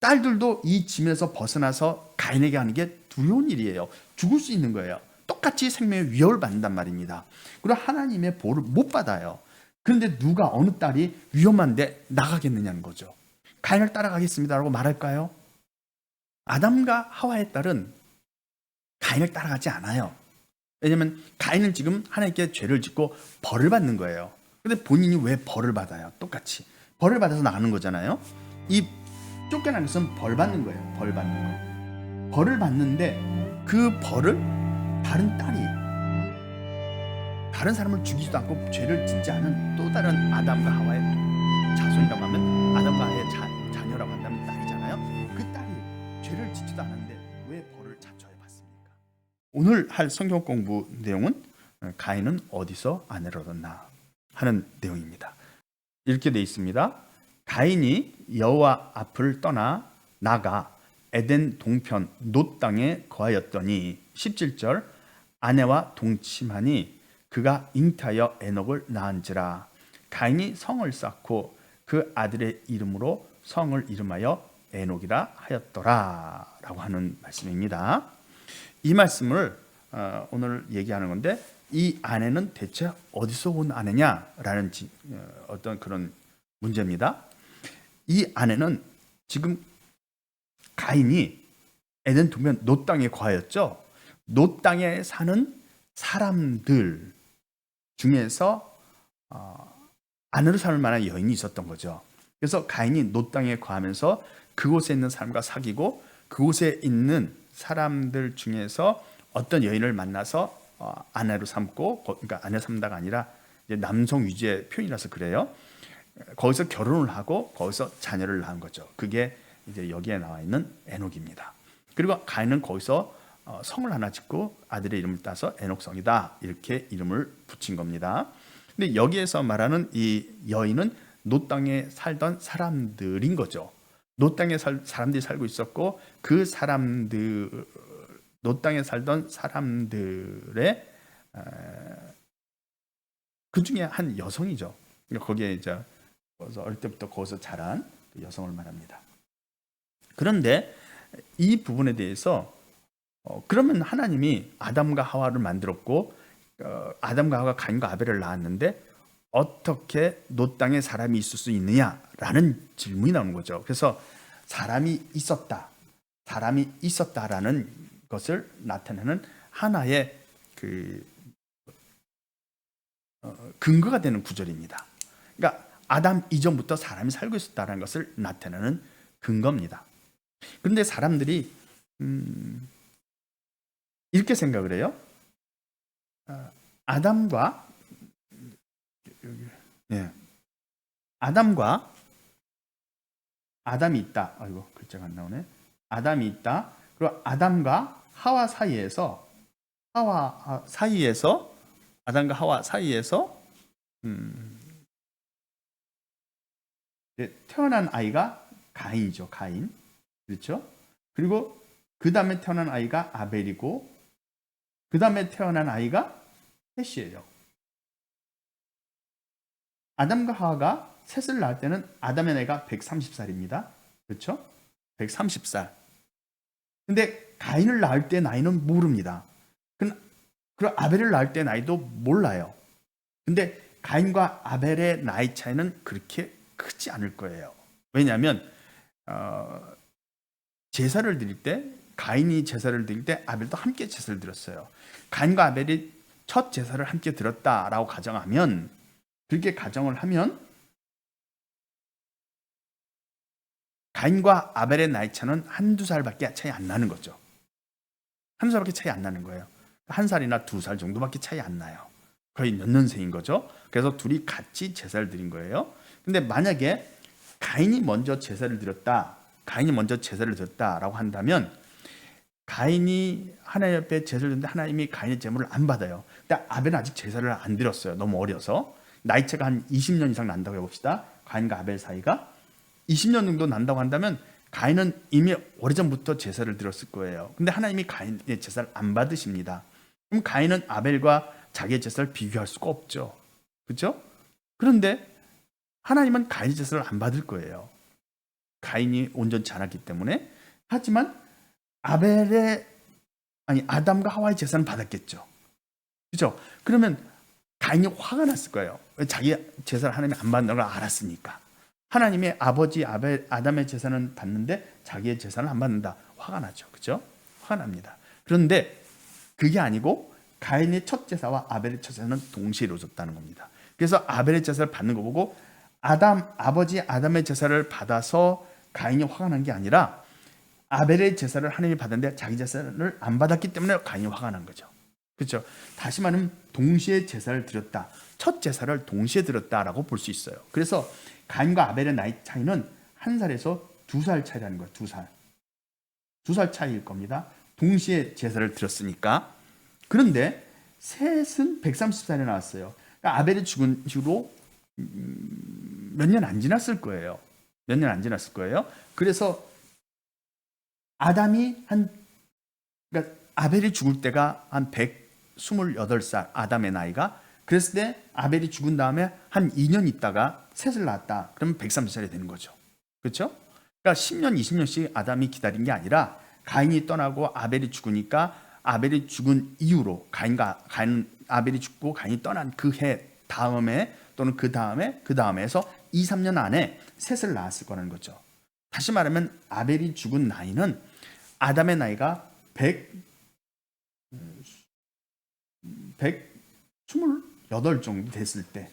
딸들도 이 짐에서 벗어나서 가인에게 하는 게 두려운 일이에요. 죽을 수 있는 거예요. 똑같이 생명의 위협을 받는단 말입니다. 그리고 하나님의 보호를 못 받아요. 그런데 누가 어느 딸이 위험한데 나가겠느냐는 거죠. 가인을 따라가겠습니다라고 말할까요? 아담과 하와의 딸은 가인을 따라가지 않아요. 왜냐하면 가인은 지금 하나님께 죄를 짓고 벌을 받는 거예요. 근데 본인이 왜 벌을 받아요? 똑같이 벌을 받아서 나가는 거잖아요. 이 쫓겨나는 것은 벌 받는 거예요. 벌 받는 거. 벌을 받는데 그 벌을 다른 딸이 다른 사람을 죽이지도 않고 죄를 짓지 않은 또 다른 아담과 하와의 자손이라고 하면 아담과 하와의 자녀라고 한다면 딸이잖아요. 그 딸이 죄를 짓지도 않았는데 왜 벌을 자초해 받습니까? 오늘 할 성경 공부 내용은 가인은 어디서 아내를 얻었나 하는 내용입니다. 이렇게 되어 있습니다. 가인이 여호와 앞을 떠나 나가 에덴 동편 놋 땅에 거하였더니 17절 아내와 동침하니 그가 잉태하여 에녹을 낳은지라. 가인이 성을 쌓고 그 아들의 이름으로 성을 이름하여 에녹이라 하였더라 라고 하는 말씀입니다. 이 말씀을 오늘 얘기하는 건데 이 아내는 대체 어디서 온 아내냐라는 어떤 그런 문제입니다. 이 아내는 지금 가인이 에덴 동편 놋 땅에 거하였죠. 놋 땅에 사는 사람들 중에서 아내로 살 만한 여인이 있었던 거죠. 그래서 가인이 놋 땅에 거하면서 그곳에 있는 사람과 사귀고 그곳에 있는 사람들 중에서 어떤 여인을 만나서 아내로 삼고, 그러니까 아내 삼다가 아니라 이제 남성 위주의 표현이라서 그래요. 거기서 결혼을 하고 거기서 자녀를 낳은 거죠. 그게 이제 여기에 나와 있는 에녹입니다. 그리고 가인은 거기서 성을 하나 짓고 아들의 이름을 따서 에녹성이다 이렇게 이름을 붙인 겁니다. 근데 여기에서 말하는 이 여인은 놋 땅에 살던 사람들인 거죠. 놋 땅에 사람들이 살고 있었고 그 사람들 놋 땅에 살던 사람들의 그 중에 한 여성이죠. 거기에 이제 어릴 때부터 거기서 자란 여성을 말합니다. 그런데 이 부분에 대해서 그러면 하나님이 아담과 하와를 만들었고 아담과 하와가 가인과 아벨을 낳았는데 어떻게 놋 땅에 사람이 있을 수 있느냐라는 질문이 나오는 거죠. 그래서 사람이 있었다라는 것을 나타내는 하나의 근거가 되는 구절입니다. 그러니까 아담 이전부터 사람이 살고 있었다는 것을 나타내는 근거입니다. 그런데 사람들이 이렇게 생각을 해요. 아담과 아담이 있다. 아이고 글자가 안 나오네. 아담이 있다. 그리고 아담과 하와 사이에서 아담과 하와 사이에서 태어난 아이가 가인이죠. 가인. 그렇죠? 그리고 그 다음에 태어난 아이가 아벨이고 그 다음에 태어난 아이가 셋이에요. 아담과 하와가 셋을 낳을 때는 아담의 나이가 130살입니다. 그렇죠? 130살. 근데 가인을 낳을 때 나이는 모릅니다. 그리고 아벨을 낳을 때 나이도 몰라요. 근데 가인과 아벨의 나이 차이는 그렇게 크지 않을 거예요. 왜냐하면 제사를 드릴 때 가인이 제사를 드릴 때 아벨도 함께 제사를 드렸어요. 가인과 아벨이 첫 제사를 함께 드렸다라고 가정하면 그렇게 가정을 하면 가인과 아벨의 나이 차는 한두 살밖에 차이 안 나는 거죠. 한두 살밖에 차이 안 나는 거예요. 한 살이나 두 살 정도밖에 차이 안 나요. 거의 연년생인 거죠. 그래서 둘이 같이 제사를 드린 거예요. 근데 만약에 가인이 먼저 제사를 드렸다라고 한다면 가인이 하나님 앞에 제사를 드렸는데 하나님이 가인의 제물을 안 받아요. 근데 아벨은 아직 제사를 안 드렸어요. 너무 어려서. 나이차가 한 20년 이상 난다고 해봅시다. 가인과 아벨 사이가 20년 정도 난다고 한다면 가인은 이미 오래전부터 제사를 드렸을 거예요. 근데 하나님이 가인의 제사를 안 받으십니다. 그럼 가인은 아벨과 자기의 제사를 비교할 수가 없죠. 그렇죠? 그런데 하나님은 가인의 제사를 안 받을 거예요. 가인이 온전치 않았기 때문에. 하지만 아담과 하와의 제사는 받았겠죠. 그렇죠? 그러면 가인이 화가 났을 거예요. 자기 제사를 하나님이 안 받는 걸 알았으니까. 하나님의 아버지 아담의 제사는 받는데 자기의 제사는 안 받는다. 화가 나죠. 그렇죠? 화가 납니다. 그런데 그게 아니고 가인의 첫 제사와 아벨의 첫 제사는 동시에 이루어졌다는 겁니다. 그래서 아벨의 제사를 받는 거 보고 아버지 아담의 제사를 받아서 가인이 화가 난 게 아니라 아벨의 제사를 하나님이 받았는데 자기 제사를 안 받았기 때문에 가인이 화가 난 거죠. 그렇죠? 다시 말하면 동시에 제사를 드렸다. 첫 제사를 동시에 드렸다라고 볼 수 있어요. 그래서 가인과 아벨의 나이 차이는 1살에서 2살 차이라는 거예요. 2살. 2살 차이일 겁니다. 동시에 제사를 드렸으니까. 그런데 셋은 130살에 나왔어요. 그러니까 아벨이 죽은 이후로 몇 년 안 지났을 거예요. 몇 년 안 지났을 거예요. 그래서 그러니까 아벨이 죽을 때가 한 128살, 아담의 나이가. 그랬을 때 아벨이 죽은 다음에 한 2년 있다가 셋을 낳았다. 그러면 130살이 되는 거죠. 그렇죠? 그러니까 10년, 20년씩 아담이 기다린 게 아니라 가인이 떠나고 아벨이 죽으니까 아벨이 죽은 이후로 아벨이 죽고 가인이 떠난 그 해 다음에 또는 그 다음에서 2, 3년 안에 셋을 낳았을 거라는 거죠. 다시 말하면 아벨이 죽은 나이는 아담의 나이가 128 정도 됐을 때,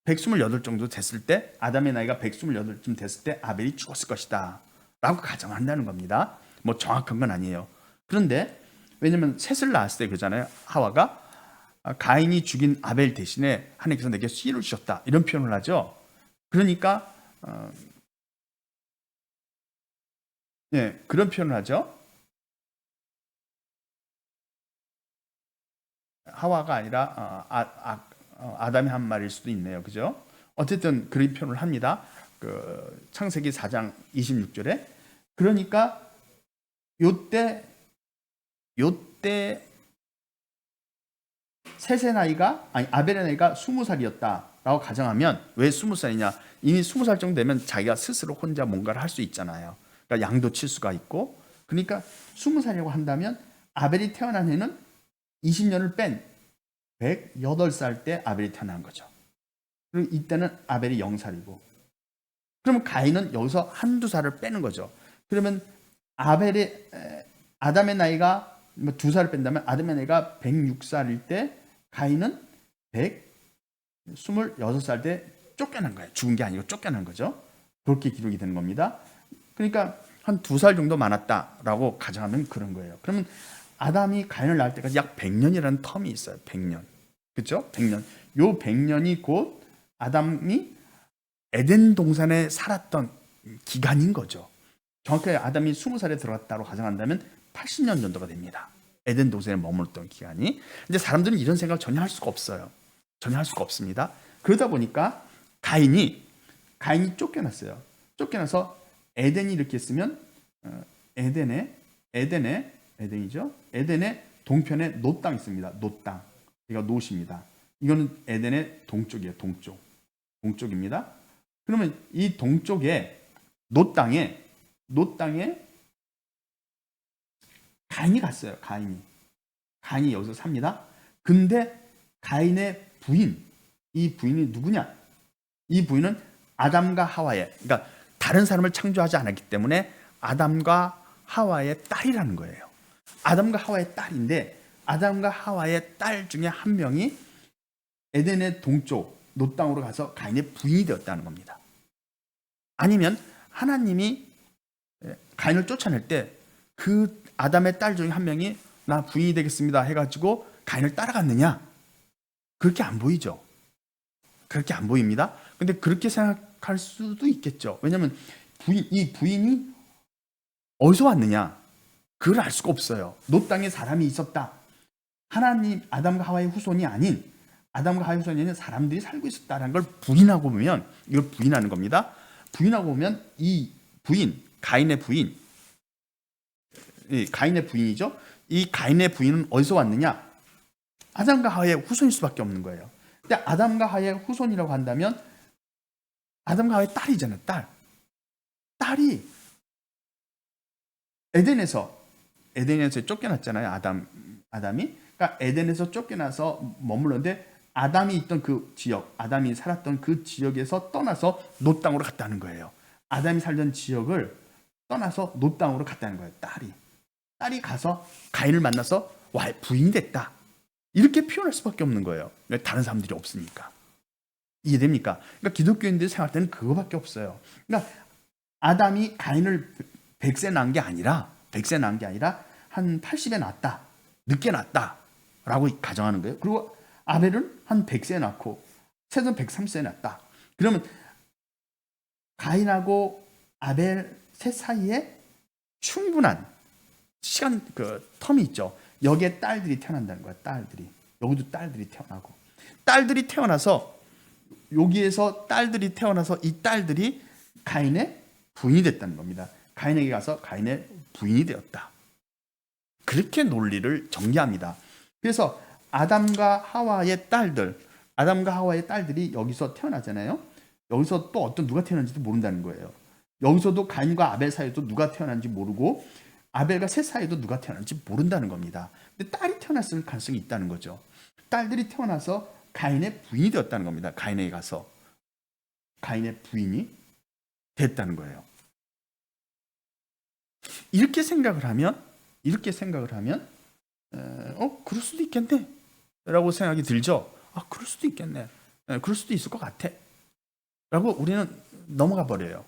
128 정도 됐을 때, 아담의 나이가 128쯤 됐을 때 아벨이 죽었을 것이다 라고 가정한다는 겁니다. 뭐 정확한 건 아니에요. 그런데 왜냐면 셋을 낳았을 때 그러잖아요. 하와가 가인이 죽인 아벨 대신에 하나님께서 내게 씨를 주셨다 이런 표현을 하죠. 그러니까 그런 표현을 하죠. 하와가 아니라 아담이 한 말일 수도 있네요. 그죠? 어쨌든 그런 표현을 합니다. 그 창세기 4장 26절에. 그러니까 요때 셋의 나이가 아벨의 나이가 20살이었다라고 가정하면, 왜 20살이냐? 이미 20살 정도 되면 자기가 스스로 혼자 뭔가를 할 수 있잖아요. 그러니까 양도 칠 수가 있고. 그러니까 20살이라고 한다면 아벨이 태어난 해는 20년을 뺀 108살 때 아벨이 태어난 거죠. 그리고 이때는 아벨이 0살이고. 그러면 가인은 여기서 한두 살을 빼는 거죠. 그러면 아담의 나이가 2살을 뺀다면 아담의 나이가 106살일 때 가인은 126살 때 쫓겨난 거예요. 죽은 게 아니고 쫓겨난 거죠. 그렇게 기록이 되는 겁니다. 그러니까 한 2살 정도 많았다라고 가정하면 그런 거예요. 그러면 아담이 가인을 낳을 때까지 약 100년이라는 텀이 있어요. 100년. 그렇죠? 100년. 요 100년이 곧 아담이 에덴 동산에 살았던 기간인 거죠. 정확하게 아담이 20살에 들어갔다고 가정한다면 80년 정도가 됩니다. 에덴 동산에 머물렀던 기간이. 근데 사람들은 이런 생각을 전혀 할 수가 없어요. 전혀 할 수가 없습니다. 그러다 보니까 가인이 쫓겨났어요. 쫓겨나서 에덴이 이렇게 쓰면 에덴이죠. 에덴의 동편에 놋 땅이 있습니다. 놋 땅. 이거 놋입니다. 이거는 에덴의 동쪽이에요. 동쪽입니다. 그러면 이 동쪽에 놋 땅에 가인이 갔어요. 가인이 여기서 삽니다. 근데 가인의 이 부인이 누구냐? 이 부인은 아담과 하와의, 그러니까 다른 사람을 창조하지 않았기 때문에 아담과 하와의 딸이라는 거예요. 아담과 하와의 딸인데, 아담과 하와의 딸 중에 한 명이 에덴의 동쪽 놋 땅으로 가서 가인의 부인이 되었다는 겁니다. 아니면 하나님이 가인을 쫓아낼 때 그 아담의 딸 중에 한 명이 나 부인이 되겠습니다 해가지고 가인을 따라갔느냐? 그렇게 안 보이죠. 그렇게 안 보입니다. 근데 그렇게 생각할 수도 있겠죠. 왜냐하면 이 부인이 어디서 왔느냐? 그걸 알 수가 없어요. 놋 땅에 사람이 있었다. 하나님 아담과 하와의 후손이 아닌 사람들이 살고 있었다는 걸 부인하고 보면, 이걸 부인하는 겁니다. 부인하고 보면 이 부인, 가인의 부인이죠. 이 가인의 부인은 어디서 왔느냐? 아담과 하와의 후손일 수밖에 없는 거예요. 근데 아담과 하와의 후손이라고 한다면 아담과 하와의 딸이잖아요. 딸이 에덴에서 쫓겨났잖아요. 아담이. 그러니까 에덴에서 쫓겨나서 머물렀는데 아담이 있던 그 지역, 아담이 살았던 그 지역에서 떠나서 노 땅으로 갔다는 거예요. 아담이 살던 지역을 떠나서 노 땅으로 갔다는 거예요. 딸이 가서 가인을 만나서 와, 부인이 됐다. 이렇게 표현할 수밖에 없는 거예요. 다른 사람들이 없으니까. 이해됩니까? 그러니까 기독교인들이 생각할 때는 그거밖에 없어요. 그러니까 아담이 가인을 100세 낳은 게 아니라 한 80에 낳았다. 늦게 낳았다. 라고 가정하는 거예요. 그리고 아벨은 한 100세에 낳고 셋은 103세에 낳았다. 그러면 가인하고 아벨 셋 사이에 충분한 시간 텀이 있죠. 여기에 딸들이 태어난다는 거야. 여기도 딸들이 태어나고 딸들이 태어나서 여기에서 딸들이 태어나서 이 딸들이 가인의 부인이 됐다는 겁니다. 가인에게 가서 가인의 부인이 되었다. 그렇게 논리를 정리합니다. 그래서 아담과 하와의 딸들이 여기서 태어나잖아요. 여기서 또 누가 태어난지도 모른다는 거예요. 여기서도 가인과 아벨 사이에도 누가 태어난지 모르고 아벨과 셋 사이에도 누가 태어난지 모른다는 겁니다. 근데 딸이 태어났을 가능성이 있다는 거죠. 딸들이 태어나서 가인의 부인이 되었다는 겁니다. 가인에게 가서 가인의 부인이 됐다는 거예요. 이렇게 생각을 하면 그럴 수도 있겠네 라고 생각이 들죠. 그럴 수도 있겠네. 그럴 수도 있을 것 같아 라고 우리는 넘어가 버려요.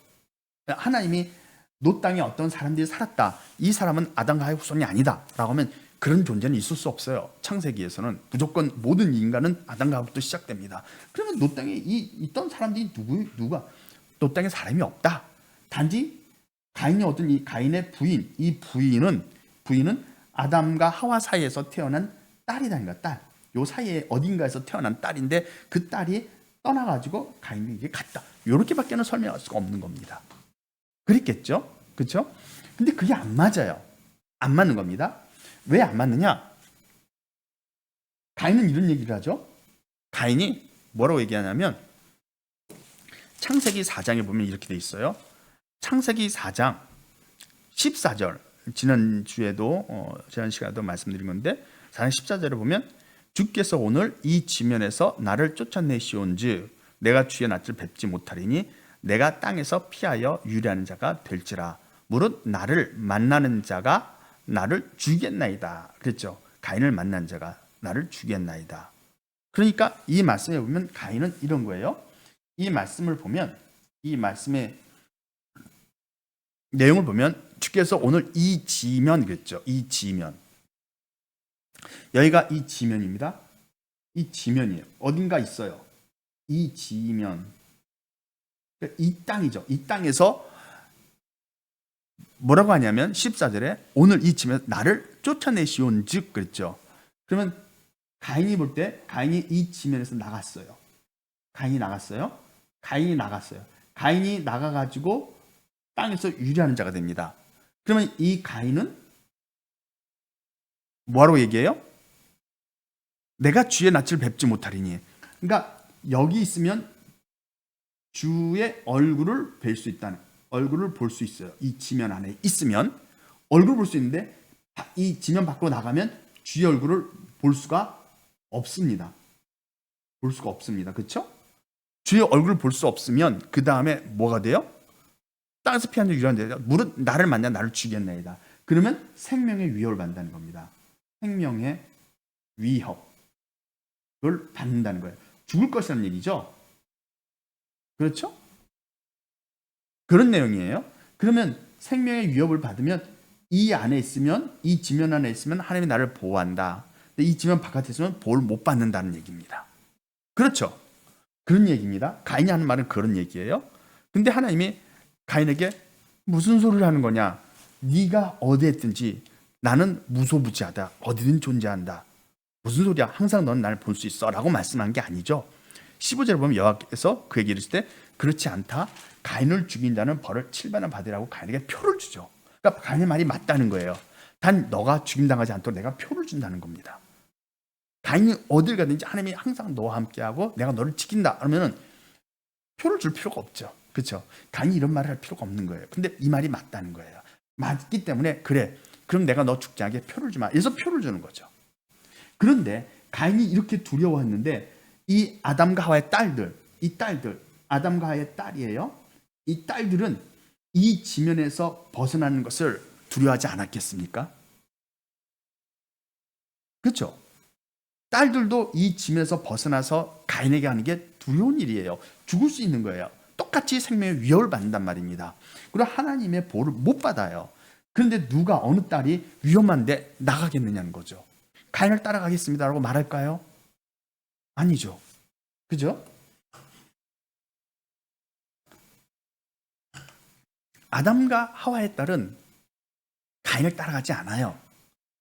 하나님이 노 땅에 어떤 사람들이 살았다. 이 사람은 아담과 하와의 후손이 아니다 라고 하면 그런 존재는 있을 수 없어요. 창세기에서는 무조건 모든 인간은 아담과 하와부터 시작됩니다. 그러면 노 땅에 있던 사람들이 누가 노 땅에 사람이 없다. 단지 가인이 얻은 이 가인의 부인, 이 부인은 아담과 하와 사이에서 태어난 딸이라는 거야. 딸. 요 사이에 어딘가에서 태어난 딸인데 그 딸이 떠나가지고 가인에게 갔다. 요렇게밖에는 설명할 수가 없는 겁니다. 그랬겠죠? 그렇죠? 근데 그게 안 맞아요. 안 맞는 겁니다. 왜 안 맞느냐? 가인은 이런 얘기를 하죠. 가인이 뭐라고 얘기하냐면 창세기 4장에 보면 이렇게 돼 있어요. 창세기 4장 14절 지난 시간에도 말씀드린 건데 4장 14절에 보면 주께서 오늘 이 지면에서 나를 쫓아내시온즉 내가 주의 낯을 뵙지 못하리니 내가 땅에서 피하여 유리하는 자가 될지라 무릇 나를 만나는 자가 나를 죽이겠나이다. 그랬죠. 가인을 만난 자가 나를 죽이겠나이다. 그러니까 이 말씀에 보면 가인은 이런 거예요. 이 말씀을 보면 이 말씀의 내용을 보면 주께서 오늘 이 지면 그랬죠. 이 지면. 여기가 이 지면입니다. 이 지면이에요. 어딘가 있어요. 이 지면. 이 땅이죠. 이 땅에서 뭐라고 하냐면 14절에 오늘 이 지면 나를 쫓아내시온 즉 그랬죠. 그러면 가인이 볼 때 가인이 이 지면에서 나갔어요. 가인이 나가가지고 땅에서 유리하는 자가 됩니다. 그러면 이 가인은 뭐라고 얘기해요? 내가 주의 낯을 뵙지 못하리니. 그러니까 여기 있으면 주의 얼굴을 뵐 수 있다는, 얼굴을 볼 수 있어요. 이 지면 안에 있으면 얼굴을 볼 수 있는데 이 지면 밖으로 나가면 주의 얼굴을 볼 수가 없습니다. 그렇죠? 주의 얼굴을 볼 수 없으면 그 다음에 뭐가 돼요? 땅에서 피한 자 유리한 자가 무릇 나를 만나 나를 죽이겠나이다. 그러면 생명의 위협을 받는다는 겁니다. 생명의 위협을 받는다는 거예요. 죽을 것이라는 얘기죠. 그렇죠? 그런 내용이에요. 그러면 생명의 위협을 받으면 이 안에 있으면, 이 지면 안에 있으면 하나님이 나를 보호한다. 근데 이 지면 바깥에 있으면 보호를 못 받는다는 얘기입니다. 그렇죠? 그런 얘기입니다. 가인이 하는 말은 그런 얘기예요. 근데 하나님이 가인에게 무슨 소리를 하는 거냐? 네가 어디에 있든지 나는 무소부지하다. 어디든 존재한다. 무슨 소리야? 항상 너는 나를 볼 수 있어 라고 말씀한 게 아니죠. 15절에 보면 여호와께서 그에게 이르시되 그렇지 않다. 가인을 죽인 자는 벌을 7배나 받으라고 가인에게 표를 주죠. 그러니까 가인의 말이 맞다는 거예요. 단 너가 죽임당하지 않도록 내가 표를 준다는 겁니다. 가인이 어딜 가든지 하나님이 항상 너와 함께하고 내가 너를 지킨다 그러면 표를 줄 필요가 없죠. 그렇죠? 가인이 이런 말을 할 필요가 없는 거예요. 근데 이 말이 맞다는 거예요. 맞기 때문에 그래, 그럼 내가 너 죽지 않게 표를 주마. 그래서 표를 주는 거죠. 그런데 가인이 이렇게 두려워했는데 이 아담과 하와의 딸들, 이 딸들, 아담과 하와의 딸이에요. 이 딸들은 이 지면에서 벗어나는 것을 두려워하지 않았겠습니까? 그렇죠? 딸들도 이 지면에서 벗어나서 가인에게 하는 게 두려운 일이에요. 죽을 수 있는 거예요. 똑같이 생명의 위협을 받는단 말입니다. 그리고 하나님의 보호를 못 받아요. 그런데 누가 어느 딸이 위험한데 나가겠느냐는 거죠. 가인을 따라가겠습니다라고 말할까요? 아니죠. 그죠? 아담과 하와의 딸은 가인을 따라가지 않아요.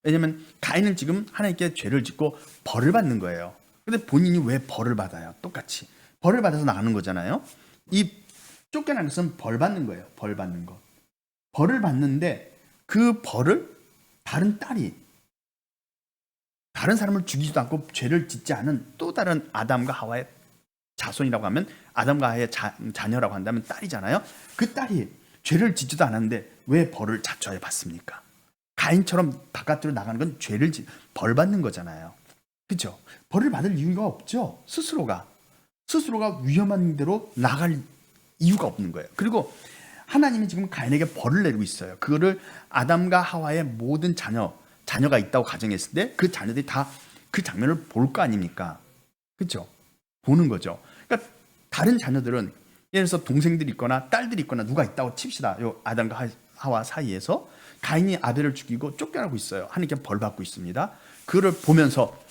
왜냐하면 가인은 지금 하나님께 죄를 짓고 벌을 받는 거예요. 근데 본인이 왜 벌을 받아요? 똑같이 벌을 받아서 나가는 거잖아요. 이 쫓겨나는 것은 벌 받는 거예요. 벌 받는 거. 벌을 받는데 그 벌을 다른 딸이 다른 사람을 죽이지도 않고 죄를 짓지 않은 또 다른 아담과 하와의 자손이라고 하면 아담과 하와의 자녀라고 한다면 딸이잖아요. 그 딸이 죄를 짓지도 않았는데 왜 벌을 자초해 받습니까? 가인처럼 바깥으로 나가는 건 벌 받는 거잖아요. 그렇죠? 벌을 받을 이유가 없죠. 스스로가 위험한 대로 나갈 이유가 없는 거예요. 그리고 하나님이 지금 가인에게 벌을 내리고 있어요. 그거를 아담과 하와의 모든 자녀가 있다고 가정했을 때 그 자녀들이 다 그 장면을 볼 거 아닙니까? 그렇죠? 보는 거죠. 그러니까 다른 자녀들은 예를 들어서 동생들이 있거나 딸들이 있거나 누가 있다고 칩시다. 요 아담과 하와 사이에서 가인이 아벨을 죽이고 쫓겨나고 있어요. 하나님께 벌 받고 있습니다. 그거를 보면서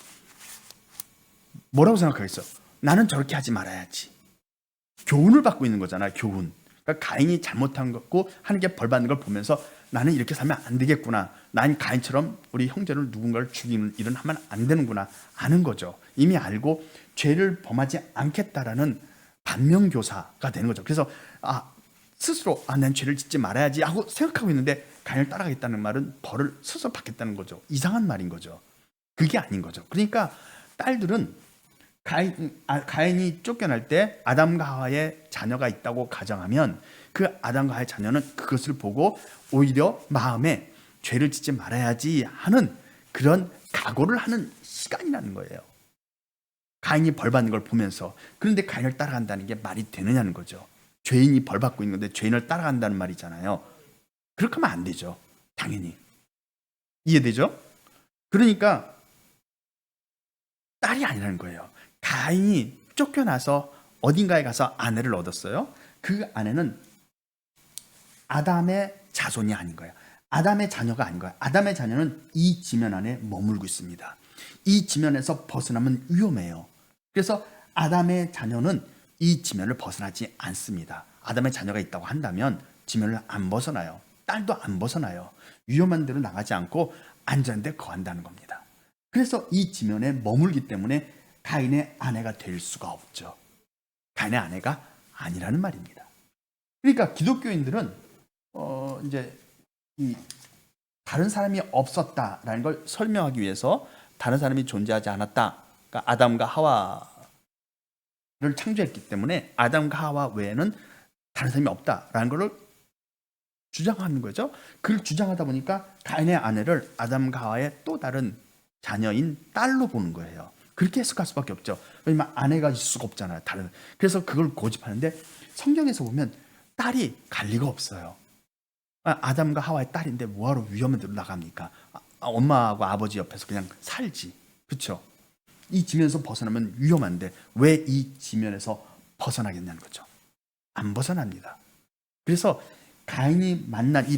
뭐라고 생각하겠어? 나는 저렇게 하지 말아야지. 교훈을 받고 있는 거잖아요. 교훈. 그러니까 가인이 잘못한 거고 하나님께 벌 받는 걸 보면서 나는 이렇게 살면 안 되겠구나. 난 가인처럼 우리 형제를 누군가를 죽이는 일은 하면 안 되는구나. 아는 거죠. 이미 알고 죄를 범하지 않겠다라는 반면교사가 되는 거죠. 그래서 스스로 난 죄를 짓지 말아야지 하고 생각하고 있는데 가인을 따라가겠다는 말은 벌을 스스로 받겠다는 거죠. 이상한 말인 거죠. 그게 아닌 거죠. 그러니까 딸들은 가인이 쫓겨날 때 아담과 하와의 자녀가 있다고 가정하면 그 아담과 하와의 자녀는 그것을 보고 오히려 마음에 죄를 짓지 말아야지 하는 그런 각오를 하는 시간이라는 거예요. 가인이 벌 받는 걸 보면서. 그런데 가인을 따라간다는 게 말이 되느냐는 거죠. 죄인이 벌 받고 있는 건데 죄인을 따라간다는 말이잖아요. 그렇게 하면 안 되죠. 당연히. 이해되죠? 그러니까 딸이 아니라는 거예요. 가인이 쫓겨나서 어딘가에 가서 아내를 얻었어요. 그 아내는 아담의 자손이 아닌 거예요. 아담의 자녀가 아닌 거예요. 아담의 자녀는 이 지면 안에 머물고 있습니다. 이 지면에서 벗어나면 위험해요. 그래서 아담의 자녀는 이 지면을 벗어나지 않습니다. 아담의 자녀가 있다고 한다면 지면을 안 벗어나요. 딸도 안 벗어나요. 위험한 데로 나가지 않고 안전한 데 거한다는 겁니다. 그래서 이 지면에 머물기 때문에 가인의 아내가 될 수가 없죠. 가인의 아내가 아니라는 말입니다. 그러니까 기독교인들은 이제 이 다른 사람이 없었다라는 걸 설명하기 위해서 다른 사람이 존재하지 않았다. 그러니까 아담과 하와를 창조했기 때문에 아담과 하와 외에는 다른 사람이 없다라는 걸 주장하는 거죠. 그걸 주장하다 보니까 가인의 아내를 아담과 하와의 또 다른 자녀인 딸로 보는 거예요. 그렇게 해석할 수밖에 없죠. 왜냐면 아내가 있을 수가 없잖아요. 그래서 그걸 고집하는데 성경에서 보면 딸이 갈 리가 없어요. 아담과 하와의 딸인데 뭐하러 위험한 데로 나갑니까? 엄마하고 아버지 옆에서 그냥 살지. 그렇죠? 이 지면에서 벗어나면 위험한데 왜 이 지면에서 벗어나겠냐는 거죠. 안 벗어납니다. 그래서 가인이 만난 이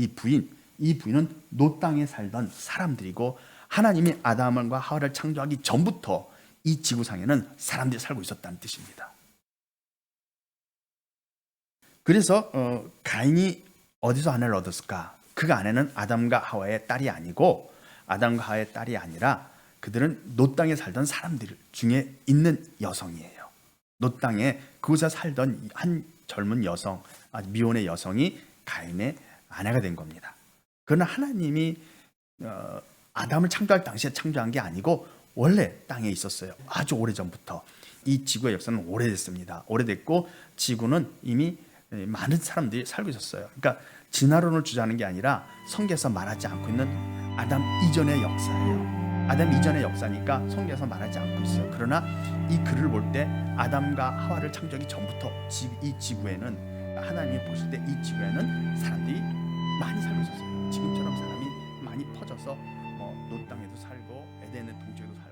부인은 노 땅에 살던 사람들이고 하나님이 아담과 하와를 창조하기 전부터 이 지구상에는 사람들이 살고 있었다는 뜻입니다. 그래서 가인이 어디서 아내를 얻었을까? 그 아내는 아담과 하와의 딸이 아니고 아담과 하와의 딸이 아니라 그들은 노 땅에 살던 사람들 중에 있는 여성이에요. 노 땅에 그곳에 살던 한 젊은 여성, 미혼의 여성이 가인의 아내가 된 겁니다. 그러나 하나님이 아담을 창조할 당시에 창조한 게 아니고 원래 땅에 있었어요. 아주 오래전부터. 이 지구의 역사는 오래됐습니다. 오래됐고 지구는 이미 많은 사람들이 살고 있었어요. 그러니까 진화론을 주장하는 게 아니라 성경에서 말하지 않고 있는 아담 이전의 역사예요. 아담 이전의 역사니까 성경에서 말하지 않고 있어요. 그러나 이 글을 볼 때 아담과 하와를 창조하기 전부터 이 지구에는, 하나님이 보실 때 이 지구에는 사람들이 많이 살고 있었어요. 지금처럼 사람이 많이 퍼져서 노 땅에도 살고 에덴의 동쪽에도 살고